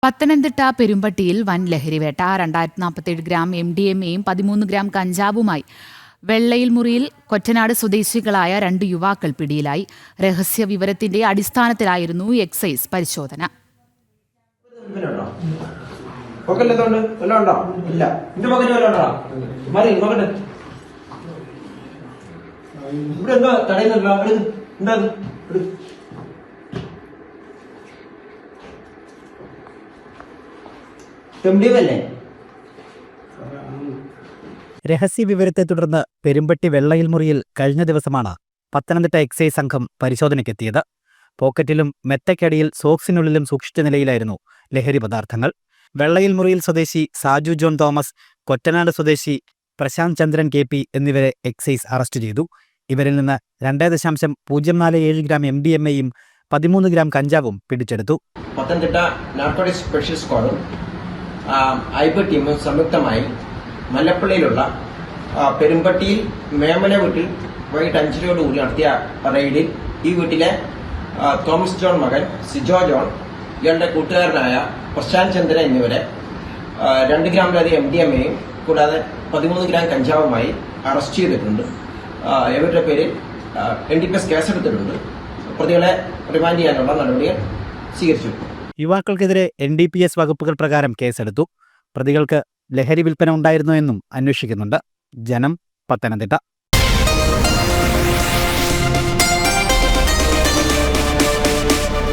പത്തനംതിട്ട പെരുമ്പട്ടിയിൽ വൻ ലഹരിവേട്ട. 247 gram MDMAയും 13 gram കഞ്ചാവുമായി വെള്ളയിൽ മുറിയിൽ കൊറ്റനാട് സ്വദേശികളായ 2 യുവാക്കൾ പിടിയിലായി. രഹസ്യ വിവരത്തിന്റെ അടിസ്ഥാനത്തിലായിരുന്നു എക്സൈസ് പരിശോധന. രഹസ്യവിവരത്തെ തുടർന്ന് പെരുമ്പട്ടി വെള്ളയിൽ മുറിയിൽ കഴിഞ്ഞ ദിവസമാണ് പത്തനംതിട്ട എക്സൈസ് സംഘം പരിശോധനയ്ക്കെത്തിയത്. പോക്കറ്റിലും മെത്തക്കടിയിൽ സോക്സിനുള്ളിലും സൂക്ഷിച്ച നിലയിലായിരുന്നു ലഹരി പദാർത്ഥങ്ങൾ. വെള്ളയിൽ മുറിയിൽ സ്വദേശി സാജു ജോൺ തോമസ്, കൊറ്റനാട് സ്വദേശി പ്രശാന്ത് ചന്ദ്രൻ KP എന്നിവരെ എക്സൈസ് അറസ്റ്റ് ചെയ്തു. ഇവരിൽ നിന്ന് 2.047 ഗ്രാം MDMAയും 13 ഗ്രാം കഞ്ചാവും പിടിച്ചെടുത്തു. പത്തനംതിട്ട നാർക്കോട്ടിക്സ് സ്പെഷ്യൽ സ്ക്വാഡും ഐബ ടീമും സംയുക്തമായി മല്ലപ്പള്ളിയിലുള്ള പെരുമ്പട്ടിയിൽ മേമന വീട്ടിൽ വൈകിട്ട് 5:00 നടത്തിയ റെയ്ഡിൽ ഈ വീട്ടിലെ തോമസ് ജോൺ മകൻ സിജോ ജോൺ, ഇയാളുടെ കൂട്ടുകാരനായ പ്രശാന്ത് ചന്ദ്രൻ എന്നിവരെ 2 ഗ്രാമിലധികം MDMAയും കൂടാതെ 13 ഗ്രാം കഞ്ചാവുമായി അറസ്റ്റ് ചെയ്തിട്ടുണ്ട്. ഇവരുടെ പേരിൽ NDPS കേസെടുത്തിട്ടുണ്ട്. പ്രതികളെ റിമാൻഡ് ചെയ്യാനുള്ള നടപടികൾ സ്വീകരിച്ചു. യുവാക്കൾക്കെതിരെ NDPS വകുപ്പുകൾ പ്രകാരം കേസെടുത്തു. പ്രതികൾക്ക് ലഹരി വിൽപ്പന ഉണ്ടായിരുന്നോ എന്നും അന്വേഷിക്കുന്നുണ്ട്. ജനം, പത്തനംതിട്ട.